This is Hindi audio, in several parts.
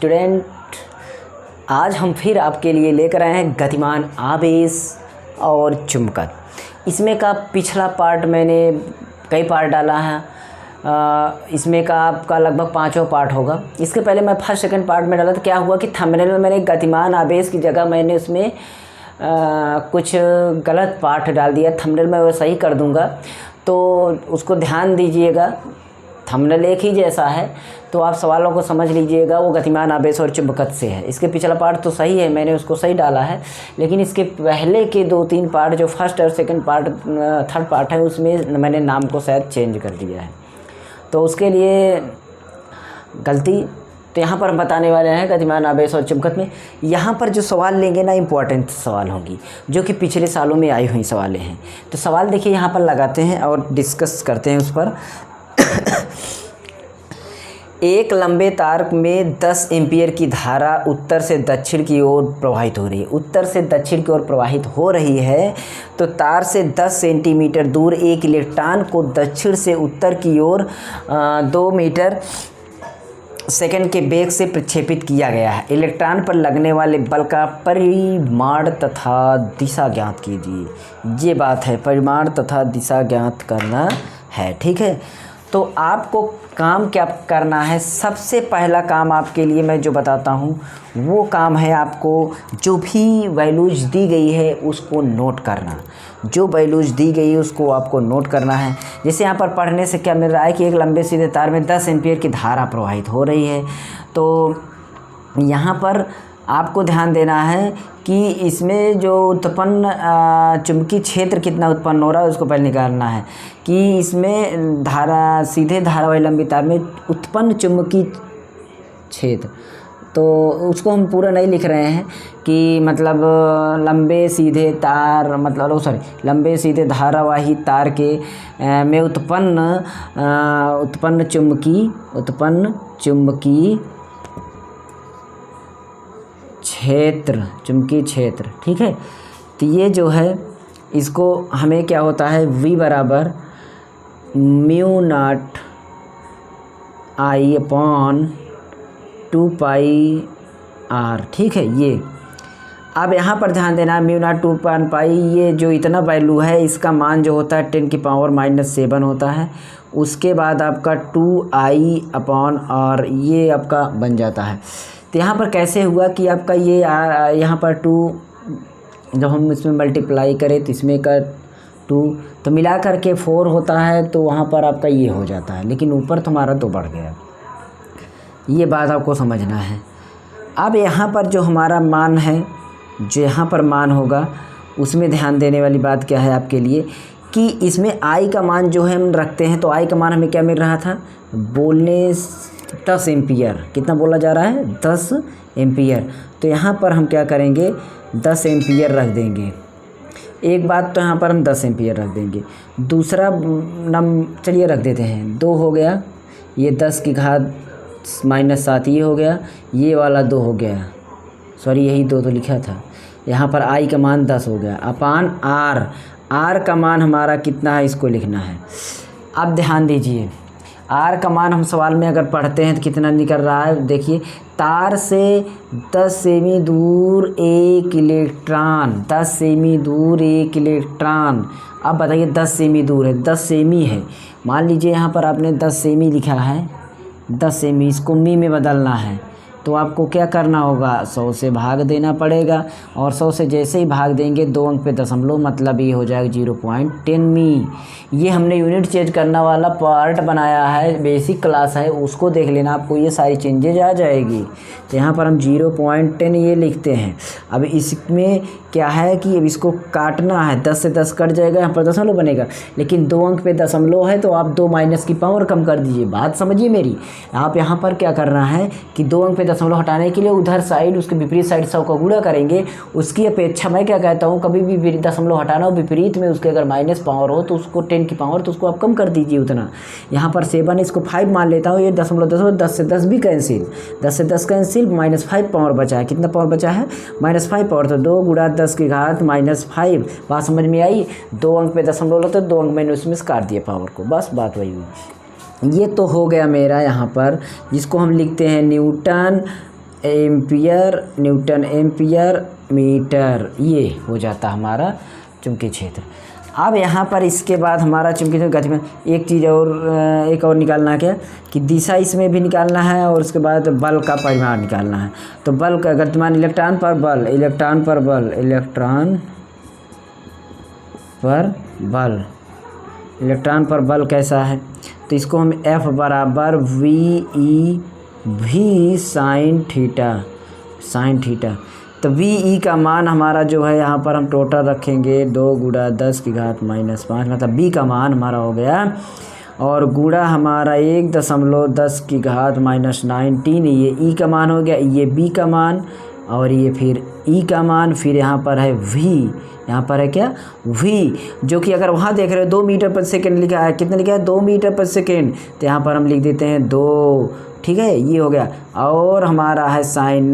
स्टूडेंट, आज हम फिर आपके लिए लेकर आए हैं गतिमान आवेश और चुंबकत्व। इसमें का पिछला पार्ट मैंने कई पार्ट डाला है। इसमें का आपका लगभग 5वां पार्ट होगा। इसके पहले मैं फर्स्ट सेकंड पार्ट में डाला तो क्या हुआ कि थंबनेल में मैंने गतिमान आवेश की जगह मैंने उसमें कुछ गलत पार्ट डाल दिया। थंबनेल में वो सही कर दूंगा, तो उसको ध्यान दीजिएगा। थंबनेल एक ही जैसा है, तो आप सवालों को समझ लीजिएगा। वो गतिमान आवेश और चुंबकत्व से है। इसके पिछला पार्ट तो सही है, मैंने उसको सही डाला है, लेकिन इसके पहले के 2-3 पार्ट जो फर्स्ट और सेकंड पार्ट थर्ड पार्ट है, उसमें मैंने नाम को शायद चेंज कर दिया है, तो उसके लिए गलती। तो यहाँ पर हम बताने वाले हैं गतिमान आवेश और चुंबकत्व में। यहाँ पर जो सवाल लेंगे ना, इम्पोर्टेंट सवाल होंगी, जो कि पिछले सालों में आई हुई सवालें हैं। तो सवाल देखिए यहाँ पर लगाते हैं और डिस्कस करते हैं उस पर। एक लंबे तार में 10 एम्पीयर की धारा उत्तर से दक्षिण की ओर प्रवाहित हो रही है। उत्तर से दक्षिण की ओर प्रवाहित हो रही है, तो तार से 10 सेंटीमीटर दूर एक इलेक्ट्रॉन को दक्षिण से उत्तर की ओर 2 मीटर सेकंड के वेग से प्रक्षेपित किया गया है। इलेक्ट्रॉन पर लगने वाले बल का परिमाण तथा दिशा ज्ञात कीजिए। ये बात है, परिमाण तथा दिशा ज्ञात करना है, ठीक है। तो आपको काम क्या करना है? सबसे पहला काम आपके लिए मैं जो बताता हूँ वो काम है, आपको जो भी वैल्यूज दी गई है उसको नोट करना। जो वैल्यूज दी गई है उसको आपको नोट करना है। जैसे यहाँ पर पढ़ने से क्या मिल रहा है कि एक लंबे सीधे तार में 10 एम्पीयर की धारा प्रवाहित हो रही है। तो यहाँ पर आपको ध्यान देना है कि इसमें जो उत्पन्न चुंबकीय क्षेत्र कितना उत्पन्न हो रहा है उसको पहले निकालना है कि इसमें धारा सीधे धारा वाली लंबी तार में उत्पन्न चुंबकीय क्षेत्र, तो उसको हम पूरा नहीं लिख रहे हैं कि मतलब लंबे सीधे तार मतलब लंबे सीधे धारावाही तार के में उत्पन्न चुंबकीय चुंबकीय क्षेत्र, ठीक है। तो ये जो है इसको हमें क्या होता है, V बराबर μ0 I/2πr, ठीक है। ये अब यहाँ पर ध्यान देना, μ0 2π, ये जो इतना वैल्यू है इसका मान जो होता है 10⁻⁷ होता है। उसके बाद आपका 2I/r ये आपका बन जाता है। तो यहाँ पर कैसे हुआ कि आपका ये यहाँ पर 2 जब हम इसमें मल्टीप्लाई करें तो इसमें का 2 तो मिला करके 4 होता है, तो वहाँ पर आपका ये हो जाता है, लेकिन ऊपर तुम्हारा तो बढ़ गया। ये बात आपको समझना है। अब यहाँ पर जो हमारा मान है, जो यहाँ पर मान होगा उसमें ध्यान देने वाली बात क्या है आपके लिए कि इसमें I का मान जो है हम रखते हैं, तो I का मान हमें क्या मिल रहा था, बोलने 10 एम्पियर। कितना बोला जा रहा है, 10 एम्पियर। तो यहाँ पर हम क्या करेंगे, 10 एम्पियर रख देंगे। एक बात तो यहाँ पर हम 10 एम्पियर रख देंगे। दूसरा चलिए रख देते हैं, 2 हो गया, ये 10 की घात -7 ये हो गया, ये वाला 2 हो गया, सॉरी यही 2 तो लिखा था। यहाँ पर I का मान 10 हो गया अपान R का मान हमारा कितना है इसको लिखना है। अब ध्यान दीजिए, R का मान हम सवाल में अगर पढ़ते हैं तो कितना निकल रहा है, देखिए तार से 10 सेमी दूर एक इलेक्ट्रॉन, 10 सेमी दूर एक इलेक्ट्रॉन। अब बताइए 10 सेमी दूर है, 10 सेमी है, मान लीजिए यहाँ पर आपने 10 सेमी लिखा है, 10 सेमी, इसको मी में बदलना है, तो आपको क्या करना होगा, 100 से भाग देना पड़ेगा। और 100 से जैसे ही भाग देंगे 2 अंक पे दशमलव, मतलब ये हो जाएगा 0.10 मी। ये हमने यूनिट चेंज करना वाला पार्ट बनाया है, बेसिक क्लास है, उसको देख लेना, आपको ये सारी चेंजेज आ जाएगी। तो यहाँ पर हम 0.10 ये लिखते हैं। अब इसमें क्या है कि अब इसको काटना है, 10 से 10 कट जाएगा, यहाँ पर दशमलव बनेगा, लेकिन 2 अंक पे दशमलव है, तो आप 2 माइनस की पावर कम कर दीजिए। बात समझिए मेरी। आप यहाँ पर क्या करना है कि 2 अंक पे दशमलव हटाने के लिए उधर साइड, उसके विपरीत साइड 100 का गुणा करेंगे। उसकी अपेक्षा मैं क्या कहता हूँ, कभी भी दशमलव हटाना हो, विपरीत में उसके अगर माइनस पावर हो तो उसको 10 की पावर, तो उसको आप कम कर दीजिए उतना। यहाँ पर 7, इसको 5 मान लेता हूँ, ये दशमलव 10 से 10 भी कैंसिल, 10 से 10 कैंसिल, -5 पावर बचा है। कितना पावर बचा है, -5 पावर, तो 2 गुणा 10 की घात -5। बात समझ में आई। 2 अंक पे दशमलव लो तो 2 अंक मैंने उसमें से काट दिया पावर को, बस बात वही हुई। ये तो हो गया मेरा यहाँ पर, जिसको हम लिखते हैं newton ampere newton ampere metre, ये हो जाता हमारा चुंबकीय क्षेत्र। अब यहाँ पर इसके बाद हमारा चुंबकीय क्षेत्र गतिमान, एक चीज़ और एक और निकालना है क्या कि दिशा इसमें भी निकालना है और उसके बाद बल का परिमाण निकालना है। तो बल का गतिमान इलेक्ट्रॉन पर बल, इलेक्ट्रॉन पर बल, इलेक्ट्रॉन पर बल, इलेक्ट्रॉन पर बल कैसा है, तो इसको हम F बराबर VE साइन थीटा। तो VE का मान हमारा जो है यहाँ पर हम टोटल रखेंगे 2 गुणा 10 की घात -5, मतलब B का मान हमारा हो गया, और गुणा हमारा 1.10 की घात -19, ये E का मान हो गया, ये B का मान, और ये फिर E का मान, फिर यहाँ पर है V, यहाँ पर है क्या V, जो कि अगर वहाँ देख रहे हो 2 मीटर पर सेकेंड लिखा है, कितना लिखा है 2 मीटर पर सेकेंड, तो यहाँ पर हम लिख देते हैं 2, ठीक है, ये हो गया। और हमारा है साइन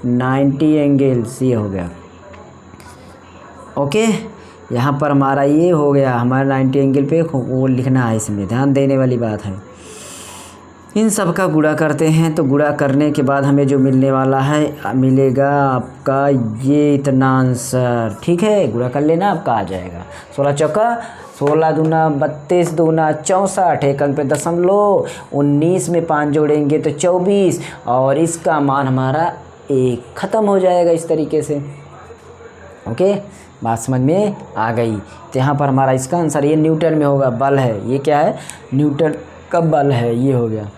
90 एंगल्स, ये हो गया, ओके। यहाँ पर हमारा ये हो गया, हमारा 90 एंगल पे वो लिखना है, इसमें ध्यान देने वाली बात है। इन सब का गुणा करते हैं, तो गुणा करने के बाद हमें जो मिलने वाला है, मिलेगा आपका ये इतना आंसर, ठीक है, गुणा कर लेना, आपका आ जाएगा 16 चौका 16 दूना 32 दूना 64, एक अंक पे दशमलव, 19 में 5 जोड़ेंगे तो 24, और इसका मान हमारा 1 ख़त्म हो जाएगा इस तरीके से, ओके। बात समझ में आ गई। तो यहाँ पर हमारा इसका आंसर ये न्यूटन में होगा, बल है, ये क्या है न्यूटन का बल है, ये हो गया।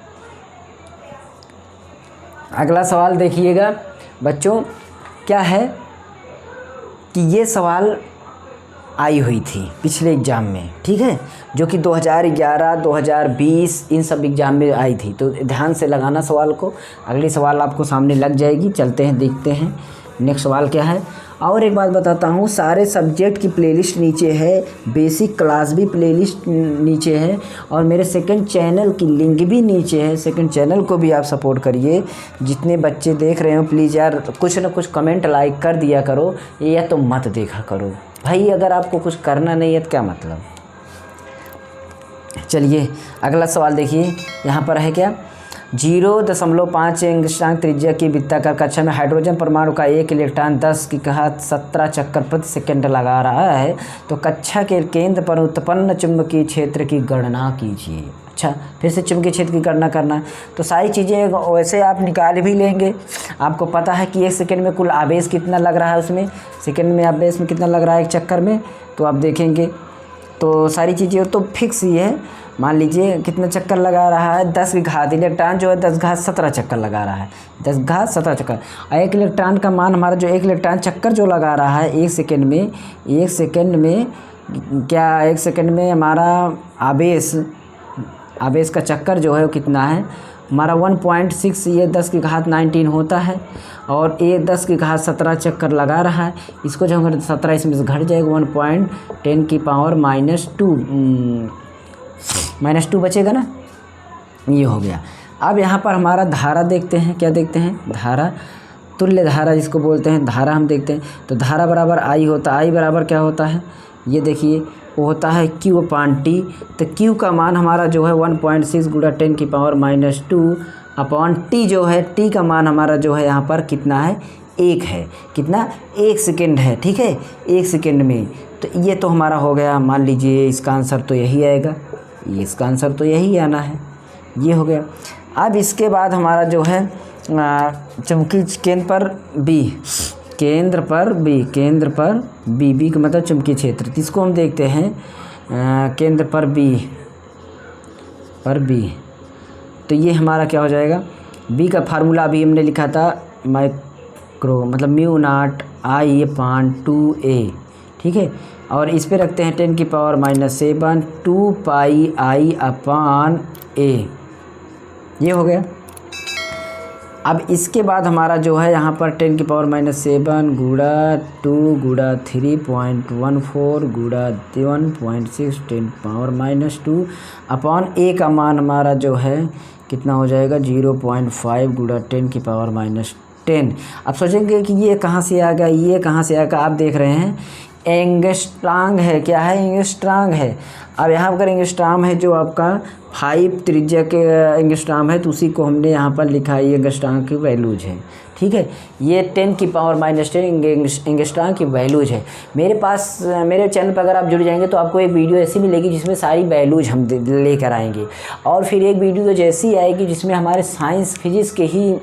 अगला सवाल देखिएगा बच्चों, क्या है कि ये सवाल आई हुई थी पिछले एग्ज़ाम में, ठीक है, जो कि 2011, 2020 इन सब एग्ज़ाम में आई थी, तो ध्यान से लगाना सवाल को, अगली सवाल आपको सामने लग जाएगी। चलते हैं देखते हैं नेक्स्ट सवाल क्या है। और एक बात बताता हूँ, सारे सब्जेक्ट की प्लेलिस्ट नीचे है, बेसिक क्लास भी प्लेलिस्ट नीचे है, और मेरे सेकंड चैनल की लिंक भी नीचे है। सेकंड चैनल को भी आप सपोर्ट करिए। जितने बच्चे देख रहे हो प्लीज़ यार कुछ ना कुछ कमेंट लाइक कर दिया करो, या तो मत देखा करो भाई, अगर आपको कुछ करना नहीं है तो क्या मतलब। चलिए अगला सवाल देखिए, यहाँ पर है क्या 0.5 एंगस्ट्रॉम त्रिज्या की वृत्ताकार कक्षा में हाइड्रोजन परमाणु का एक इलेक्ट्रॉन 10 की घात 17 चक्कर प्रति सेकंड लगा रहा है, तो कक्षा के केंद्र पर उत्पन्न चुंबकीय क्षेत्र की गणना कीजिए। अच्छा, फिर से चुंबकीय क्षेत्र की गणना करना है, तो सारी चीज़ें वैसे आप निकाल भी लेंगे। आपको पता है कि 1 सेकंड में कुल आवेश कितना लग रहा है, उसमें सेकंड में आवेश में कितना लग रहा है एक चक्कर में, तो आप देखेंगे तो सारी चीज़ें तो फिक्स ही है। मान लीजिए कितना चक्कर लगा रहा है, 10 की घात, इलेक्ट्रॉन जो है 10 घात 17 चक्कर लगा रहा है, 10 घात 17 चक्कर। और एक इलेक्ट्रॉन का मान हमारा जो एक इलेक्ट्रॉन चक्कर जो लगा रहा है 1 सेकंड में, 1 सेकंड में क्या 1 सेकंड में हमारा आवेश का चक्कर जो है वो कितना है हमारा 1.6, ये 10 की घात 19 होता है, और ये 10 की घात 17 चक्कर लगा रहा है। इसको जो हम 17 इसमें से घट जाएगा 1.10 की पावर -2 बचेगा ना, ये हो गया। अब यहाँ पर हमारा धारा देखते हैं, क्या देखते हैं धारा, तुल्य धारा जिसको बोलते हैं, धारा हम देखते हैं। तो धारा बराबर I होता है, I बराबर क्या होता है ये देखिए, वो होता है Q अपान T। तो Q का मान हमारा जो है 1.6 गुणा 10 की पावर -2 अपान T जो है, T का मान हमारा जो है यहाँ पर कितना है 1 है, कितना 1 सेकेंड है, ठीक है 1 सेकेंड में। तो ये तो हमारा हो गया, मान लीजिए इसका आंसर तो यही आएगा, इसका आंसर तो यही आना है, ये हो गया। अब इसके बाद हमारा जो है चुंबकीय केंद्र पर B का मतलब चुंबकीय क्षेत्र, इसको हम देखते हैं केंद्र पर B। तो ये हमारा क्या हो जाएगा, B का फार्मूला अभी हमने लिखा था माइक्रो मतलब μ0 I अपान 2a, ठीक है, और इस पे रखते हैं 10 की power -7 2 pi I upon a, ये हो गया। अब इसके बाद हमारा जो है यहाँ पर 10 की पावर -7 गुणा 2 गुणा 3.14 गुणा 1.6 10 पावर -2 अपॉन a का मान हमारा जो है कितना हो जाएगा 0.5 गुणा 10 की पावर -10। अब सोचेंगे कि ये कहाँ से आ गया, ये कहाँ से आएगा। आप देख रहे हैं एंगस्ट्रांग है, क्या है, एंगस्ट्रांग है। अब यहाँ पर एंगस्ट्राम है जो आपका 5 त्रिज्या के एंगस्ट्राम है, तो उसी को हमने यहाँ पर लिखा है, ये एंगस्ट्राम की वैल्यूज है, ठीक है। ये 10⁻⁻10 एंगस्ट्राम की वैल्यूज है। मेरे चैनल पर अगर आप जुड़ जाएंगे तो आपको एक वीडियो ऐसी मिलेगी जिसमें सारी वैल्यूज हम लेकर आएंगे, और फिर एक वीडियो जैसी आएगी जिसमें हमारे साइंस फिजिक्स के ही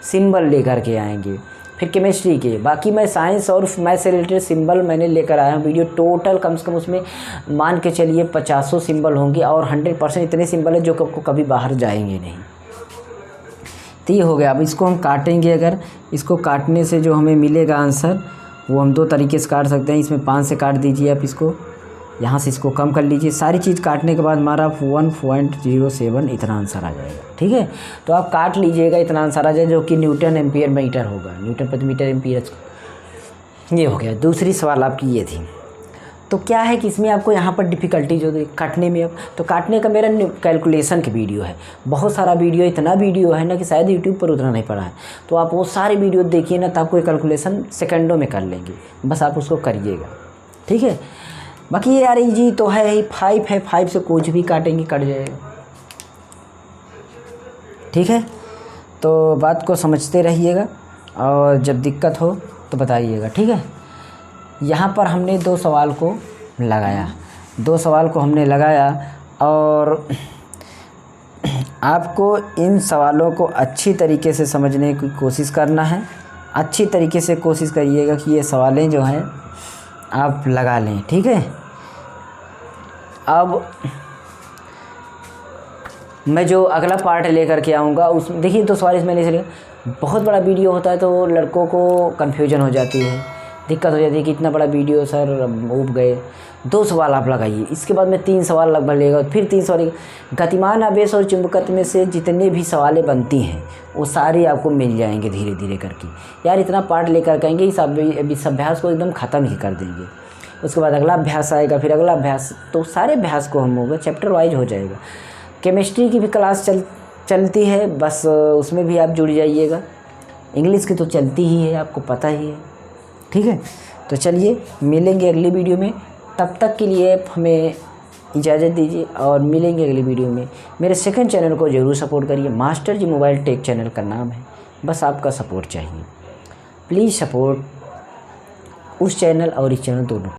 सिंबल लेकर के आएंगे, फिर केमिस्ट्री के। बाकी मैं साइंस और मैथ से रिलेटेड सिंबल मैंने लेकर आया हूँ वीडियो। टोटल कम से कम उसमें मान के चलिए 50 सिंबल होंगे, और 100% इतने सिंबल है जो आपको कभी बाहर जाएंगे नहीं। तो ये हो गया। अब इसको हम काटेंगे, अगर इसको काटने से जो हमें मिलेगा आंसर वो हम 2 तरीके से काट सकते हैं। इसमें 5 से काट दीजिए आप इसको, यहाँ से इसको कम कर लीजिए। सारी चीज़ काटने के बाद हमारा 1.07 इतना आंसर आ जाएगा, ठीक है। तो आप काट लीजिएगा, इतना आंसर आ जाए, जो कि न्यूटन एम्पियर मीटर होगा, न्यूटन प्रति मीटर एम्पियर। ये हो गया। दूसरी सवाल आपकी ये थी। तो क्या है कि इसमें आपको यहाँ पर डिफ़िकल्टी जो काटने में, अब तो काटने का मेरा कैलकुलेशन की वीडियो है, बहुत सारा वीडियो, इतना वीडियो है ना कि शायद यूट्यूब पर उतना नहीं पड़ा है। तो आप वो सारे वीडियो देखिए ना, तो आपको ये कैलकुलेशन सेकंडों में कर लेंगे, बस आप उसको करिएगा, ठीक है। बाकी ये यार जी तो है ही, 5 है, 5 से कुछ भी काटेंगे कट जाएगा, ठीक है। तो बात को समझते रहिएगा, और जब दिक्कत हो तो बताइएगा, ठीक है। यहाँ पर हमने 2 सवाल को लगाया, 2 सवाल को हमने लगाया, और आपको इन सवालों को अच्छी तरीके से समझने की कोशिश करना है। अच्छी तरीके से कोशिश करिएगा कि ये सवालें जो हैं आप लगा लें, ठीक है। अब मैं जो अगला पार्ट लेकर के आऊँगा उसमें देखिए 2 सवाल इसमें नहीं, बहुत बड़ा वीडियो होता है तो लड़कों को कन्फ्यूजन हो जाती है, दिक्कत हो जाती है कि इतना बड़ा वीडियो सर उब गए। 2 सवाल आप लगाइए, इसके बाद में 3 सवाल लगभग लेगा, फिर 3 सवाल। गतिमान आवेश और चुंबकत्व में से जितने भी सवालें बनती हैं वो सारे आपको मिल जाएंगे धीरे धीरे करके। यार इतना पार्ट लेकर कहेंगे इस अभ्यास को एकदम ख़त्म ही कर देंगे। उसके बाद अगला अभ्यास आएगा, फिर अगला अभ्यास, तो सारे अभ्यास को हम होगा, चैप्टर वाइज हो जाएगा। केमिस्ट्री की भी क्लास चलती है, बस उसमें भी आप जुड़ जाइएगा। इंग्लिश की तो चलती ही है, आपको पता ही है, ठीक है। तो चलिए मिलेंगे अगली वीडियो में, तब तक के लिए हमें इजाज़त दीजिए, और मिलेंगे अगली वीडियो में। मेरे सेकंड चैनल को ज़रूर सपोर्ट करिए, मास्टर जी मोबाइल टेक चैनल का नाम है, बस आपका सपोर्ट चाहिए। प्लीज़ सपोर्ट उस चैनल और इस चैनल दोनों।